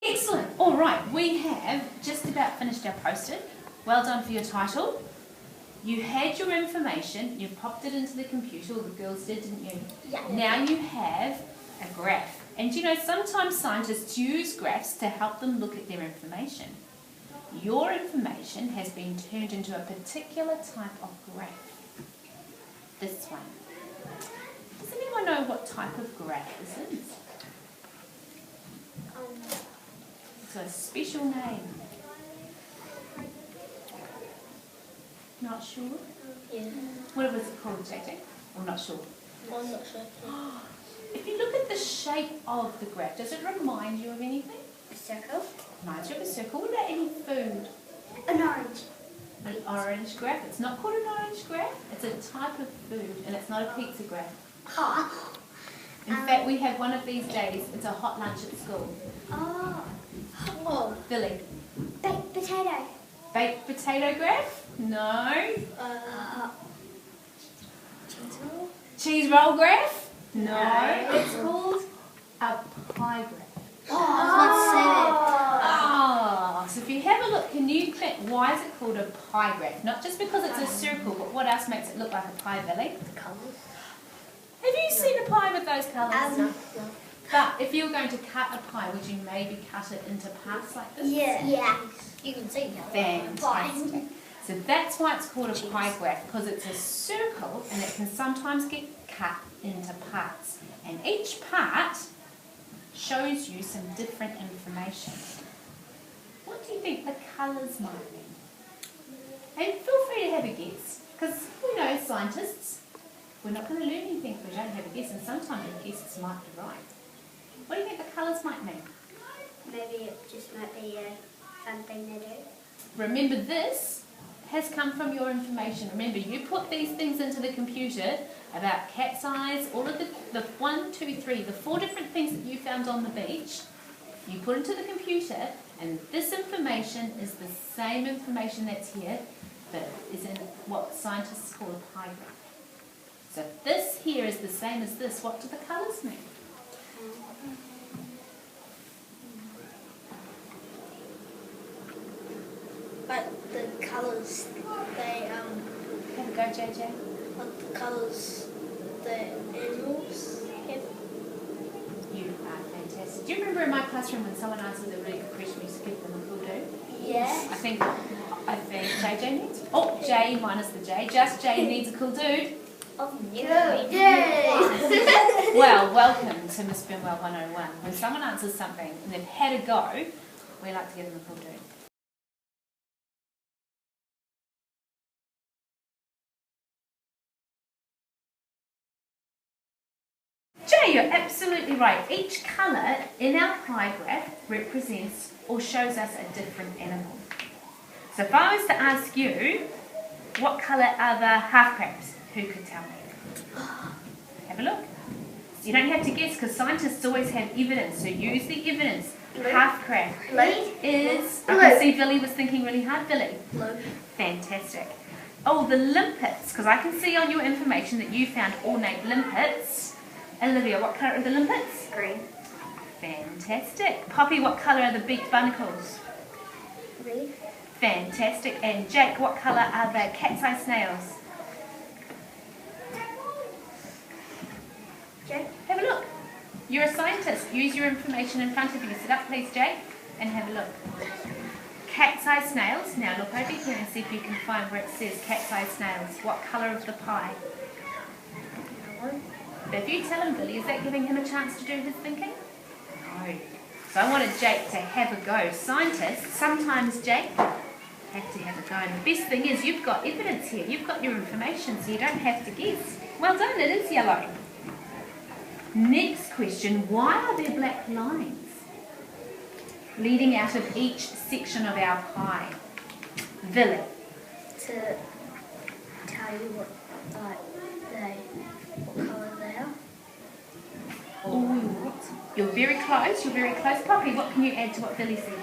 Excellent. All right, we have just about finished our post-it. Well done for your title. You had your information, you popped it into the computer, or the girls did, didn't you? Yeah. Now you have a graph. And you know, sometimes scientists use graphs to help them look at their information. Your information has been turned into a particular type of graph. This one. Does anyone know what type of graph this is? It's a special name. Not sure? Yeah. What was it called, JJ? I'm not sure. I'm not sure. If you look at the shape of the graph, does it remind you of anything? A circle. Reminds you of a circle. What about any food? An orange. An orange graph. It's not called an orange graph. It's a type of food, and it's not a pizza graph. In fact, we have one of these days. It's a hot lunch at school. Oh. Billy. Baked potato. Baked potato graph? No. Cheese roll. Cheese roll graph? No. It's called a pie graph. So if you have a look, can you think, why is it called a pie graph? Not just because it's a circle, but what else makes it look like a pie, Billy? The colours. Have you seen a pie with those colours? No. But if you were going to cut a pie, would you maybe cut it into parts like this? Yeah. You can see how Fantastic. So that's why it's called a pie graph, because it's a circle and it can sometimes get cut into parts. And each part shows you some different information. What do you think the colours might be? And feel free to have a guess, because we know scientists, we're not going to learn anything if we don't have a guess, and sometimes the guesses might be right. What do you think the colours might mean? Maybe it just might be a fun thing to do. Remember, this has come from your information. Remember, you put these things into the computer about cat's eyes, all of the 1, 2, 3, the 4 different things that you found on the beach. You put into the computer, and this information is the same information that's here, but is in what scientists call a pie graph. So if this here is the same as this, what do the colours mean? But the colours, they Have a go, JJ. what the colours the animals have. You are fantastic. Do you remember in my classroom when someone answers a really good question, we used to give them a cool do? Yeah. I think JJ needs. Oh, J minus the J. Just J needs a cool dude. Oh, yeah. Well, welcome to Miss Benwell 101. When someone answers something and they've had a go, we like to give them a cool dude. Jay, you're absolutely right. Each colour in our pie graph represents or shows us a different animal. So if I was to ask you, what colour are the half crabs? Who could tell me? Have a look. So you don't have to guess because scientists always have evidence, so use the evidence. Blue. Half crab is... Blue. I can see Billy was thinking really hard. Billy? Blue. Fantastic. Oh, the limpets, because I can see on your information that you found ornate limpets. Olivia, what colour are the limpets? Green. Fantastic. Poppy, what colour are the beaked barnacles? Red. Fantastic. And Jake, what colour are the cat's eye snails? Jake. Have a look. You're a scientist. Use your information in front of you. Sit up, please, Jake, and have a look. Cat's eye snails. Now look over here and see if you can find where it says cat's eye snails. What colour of the pie? Yellow. But if you tell him, Billy, is that giving him a chance to do his thinking? No. So I wanted Jake to have a go. Scientists, sometimes, Jake, have to have a go. And the best thing is you've got evidence here. You've got your information, so you don't have to guess. Well done, it is yellow. Next question, why are there black lines leading out of each section of our pie? Billy. To tell you what colour they are. Oh, you're very close, you're very close. Poppy, what can you add to what Billy said?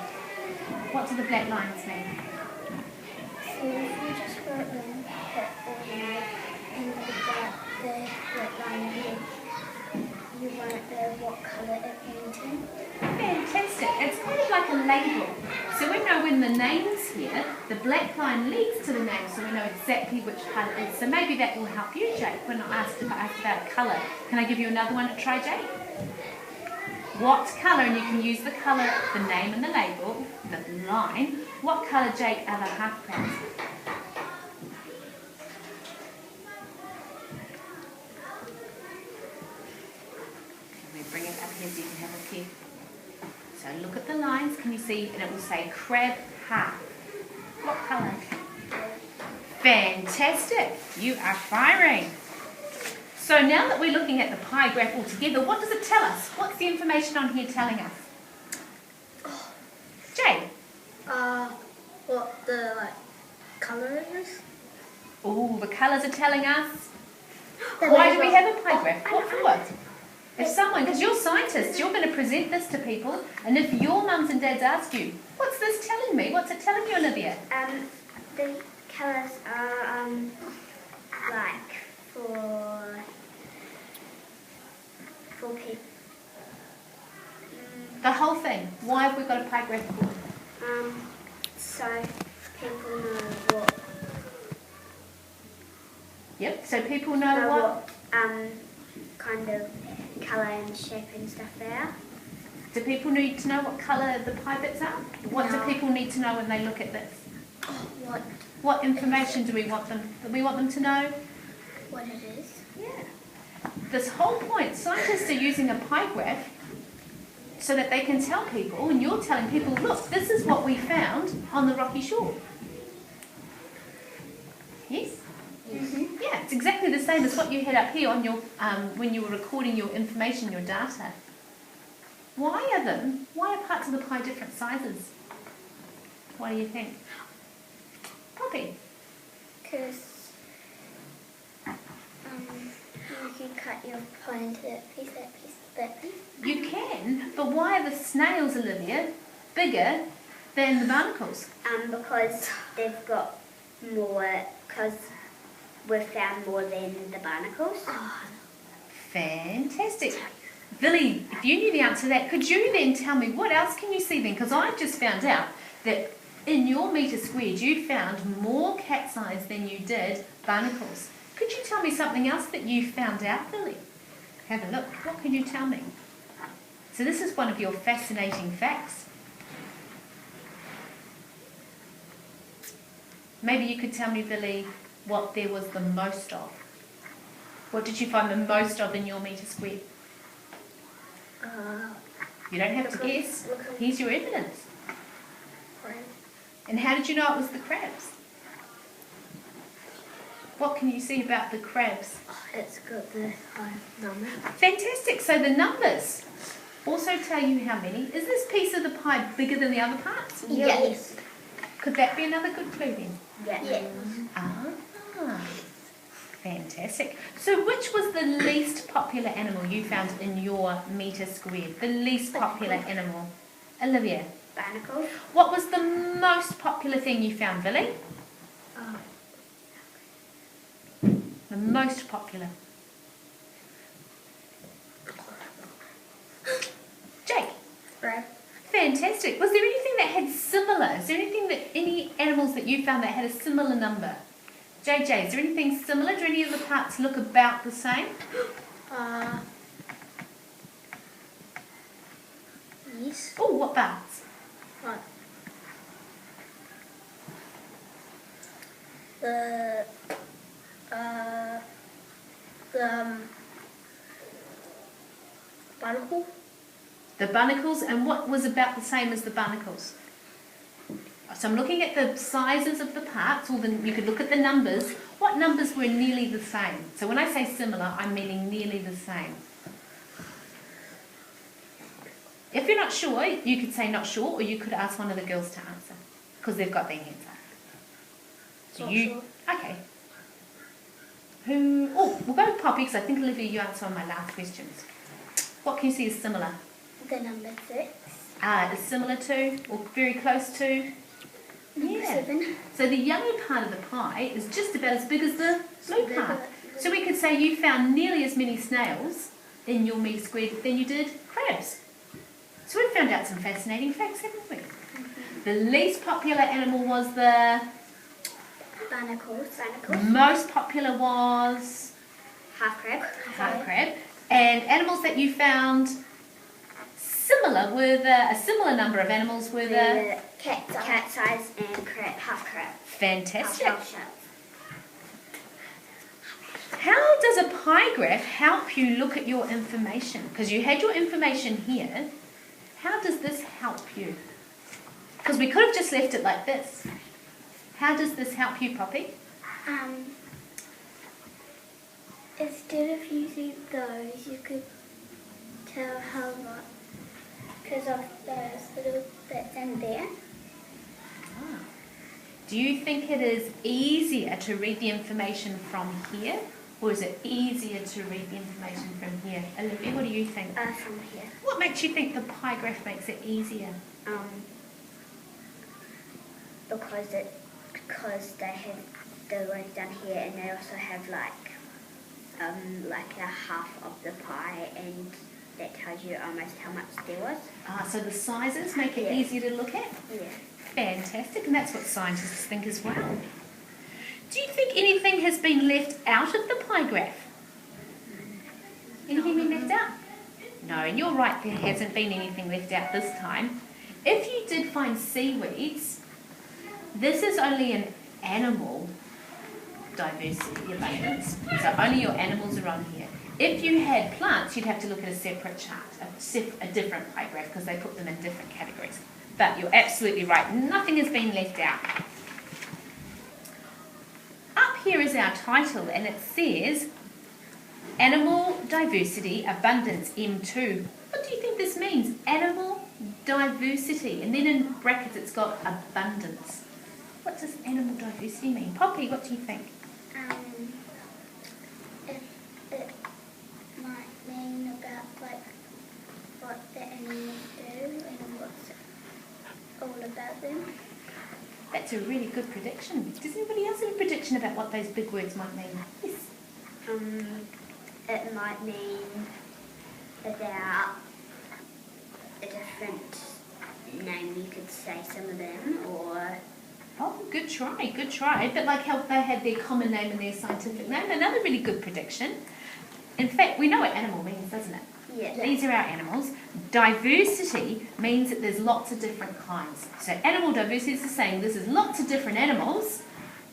What do the black lines mean? So if you just wrote them and the black line here, you write there what colour it painted. Fantastic. It's kind of like the label. So we know when the name's here, the black line leads to the name, so we know exactly which colour it is. So maybe that will help you, Jake, when I asked about colour. Can I give you another one to try, Jake? What colour, and you can use the colour, the name and the label, the line. What colour, Jake, are the half crabs? Let me bring it up here so you can have a peek. So look at the lines, can you see? And it will say crab half. What colour? Fantastic, you are firing. So now that we're looking at the pie graph all together, what does it tell us? What's the information on here telling us? Jay? What the colour is? Oh, the colours are telling us. Why do we have a pie graph? What for? If someone, because you're scientists, you're going to present this to people, and if your mums and dads ask you, what's this telling me? What's it telling you, Olivia? The colours are like for people. The whole thing. Why have we got a pie graph board? So people know what. Yep. So people know what Kind of colour and shape and stuff they are. Do people need to know what colour the pie bits are? What do people need to know when they look at this? What information do we want them? Do we want them to know? What it is. Yeah. This whole point, scientists are using a pie graph so that they can tell people, and you're telling people, look, this is what we found on the rocky shore. Yes? Mm-hmm. Yeah, it's exactly the same as what you had up here on your when you were recording your information, your data. Why are parts of the pie different sizes? What do you think? Poppy? Because you can cut your pie into that piece, that piece. You can, but why are the snails, Olivia, bigger than the barnacles? Because they've got more, because we've found more than the barnacles. Oh. Fantastic. Billy, if you knew the answer to that, could you then tell me what else can you see then? Because I've just found out that in your metre squared you found more cat's eyes than you did barnacles. Could you tell me something else that you found out, Billy? Have a look. What can you tell me? So this is one of your fascinating facts. Maybe you could tell me, Billy, what there was the most of. What did you find the most of in your metre squared? You don't have to guess. Here's your evidence. Crab. And how did you know it was the crabs? What can you see about the crabs? It's got the high number. Fantastic. So the numbers also tell you how many. Is this piece of the pie bigger than the other parts? Yes. Could that be another good clue then? Yes. Ah, fantastic. So which was the least popular animal you found in your metre squared? The least popular animal? Olivia? Barnacle. What was the most popular thing you found, Billy? The most popular. Jake? Crab. Fantastic. Was there anything that had similar? Is there any animals that you found that had a similar number? JJ, is there anything similar? Do any of the parts look about the same? Yes. Oh, what parts? What? The barnacle. The barnacles, and what was about the same as the barnacles? So I'm looking at the sizes of the parts, or you could look at the numbers. What numbers were nearly the same? So when I say similar, I'm meaning nearly the same. If you're not sure, you could say not sure, or you could ask one of the girls to answer, because they've got their hands up. So Sure. Okay. Who? Oh, we'll go with Poppy, because I think, Olivia, you answered on my last questions. What can you see is similar? The number 6. Is similar to, or very close to? Number 7. So the yellow part of the pie is just about as big as the blue part. So we could say you found nearly as many snails in your metre squared than you did crabs. So we've found out some fascinating facts, haven't we? The least popular animal was the... Barnacles. Most popular was... Half crab. And animals that you found similar were a similar number of animals were the... Cat size and half crab. Fantastic. Half shell. How does a pie graph help you look at your information? Because you had your information here. How does this help you? Because we could have just left it like this. How does this help you, Poppy? Instead of using those, you could tell how much because of those little bits in there. Ah. Do you think it is easier to read the information from here, or is it easier to read the information from here? Olivia, what do you think? From here. What makes you think the pie graph makes it easier? Because they have the words down here, and they also have like a half of the pie, and that tells you almost how much there was. Ah, so the sizes make it easier to look at? Yeah. Fantastic, and that's what scientists think as well. Do you think anything has been left out of the pie graph? Anything been left out? No, and you're right, there hasn't been anything left out this time. If you did find seaweeds, this is only an animal diversity abundance, so only your animals are on here. If you had plants, you'd have to look at a separate chart, a different pie graph, because they put them in different categories. But you're absolutely right, nothing has been left out. Up here is our title, and it says Animal Diversity Abundance M2. What do you think this means? Animal diversity, and then in brackets it's got abundance. What does animal diversity mean? Poppy, what do you think? It might mean about like what the animals do and what's all about them. That's a really good prediction. Does anybody else have a prediction about what those big words might mean? Yes. It might mean about a different name, you could say some of them, or... Oh, good try, good try. But like how they had their common name and their scientific name, another really good prediction. In fact, we know what animal means, doesn't it? Yeah. These are our animals. Diversity means that there's lots of different kinds. So animal diversity is saying this is lots of different animals,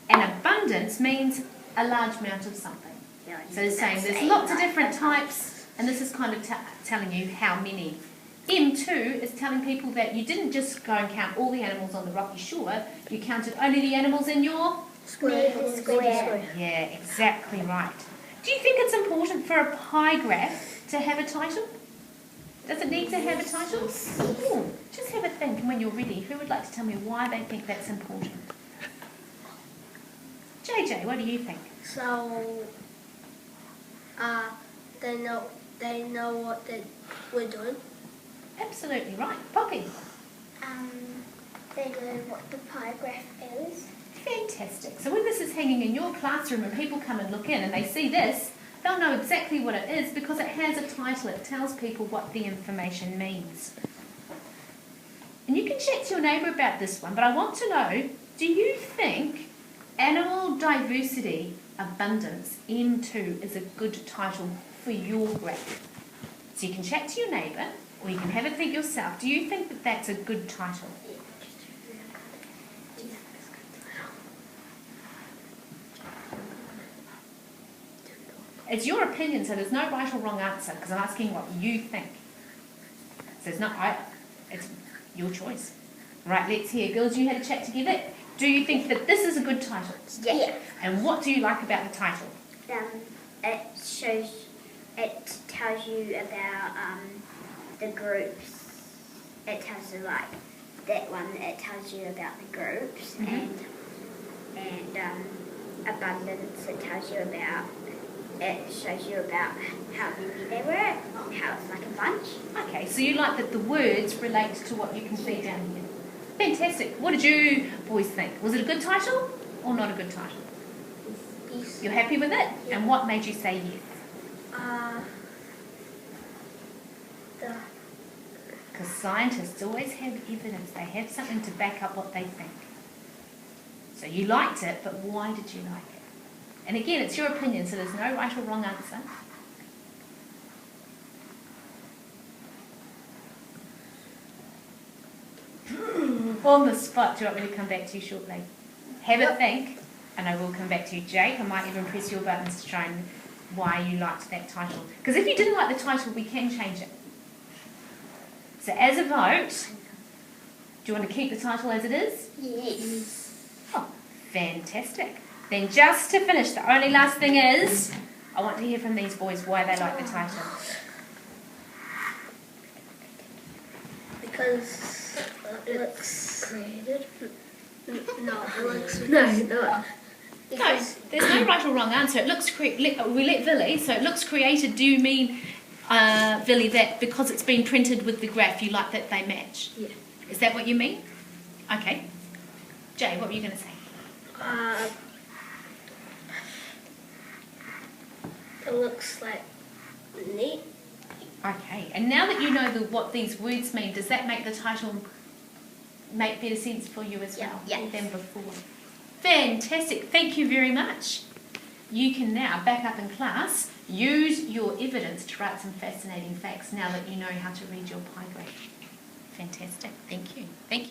and abundance means a large amount of something. Yeah, so it's saying there's lots of different types, and this is kind of telling you how many. M2 is telling people that you didn't just go and count all the animals on the rocky shore, you counted only the animals in your... Square. Yeah, exactly right. Do you think it's important for a pie graph to have a title? Does it need to have a title? Ooh, just have a think, and when you're ready, who would like to tell me why they think that's important? JJ, what do you think? So, they know what we're doing. Absolutely right. Poppy? They know what the pie graph is. Fantastic. So when this is hanging in your classroom and people come and look in and they see this, they'll know exactly what it is because it has a title. It tells people what the information means. And you can chat to your neighbour about this one, but I want to know, do you think Animal Diversity Abundance M2 is a good title for your graph? So you can chat to your neighbour, or you can have a think yourself. Do you think that that's a good title? It's your opinion, so there's no right or wrong answer, because I'm asking what you think. So it's your choice. Right, let's hear. Girls, you had a chat together. Do you think that this is a good title? Yeah. And what do you like about the title? It tells you about the groups. It tells you like that one. It tells you about the groups and abundance. It tells you about. It shows you about how many they were, how it's like a bunch. Okay, so you like that the words relate to what you can see down here. Fantastic. What did you boys think? Was it a good title or not a good title? Yes. You're happy with it? Yeah. And what made you say yes? Because scientists always have evidence. They have something to back up what they think. So you liked it, but why did you like it? And again, it's your opinion, so there's no right or wrong answer. On the spot, do you want me to come back to you shortly? Have a think, and I will come back to you. Jake, I might even press your buttons to try and why you liked that title. Because if you didn't like the title, we can change it. So as a vote, do you want to keep the title as it is? Yes. Oh, fantastic. Then just to finish, the only last thing is, I want to hear from these boys why they like the title. Because it looks created. No, it looks No, there's no right or wrong answer. It looks we let Villy, so it looks created. Do you mean, Villy, that because it's been printed with the graph, you like that they match? Yeah. Is that what you mean? Okay. Jay, what were you going to say? It looks like neat. Okay, and now that you know what these words mean, does that make the title make better sense for you as well than before? Fantastic, thank you very much. You can now, back up in class, use your evidence to write some fascinating facts now that you know how to read your pie graph. Fantastic, thank you. Thank you.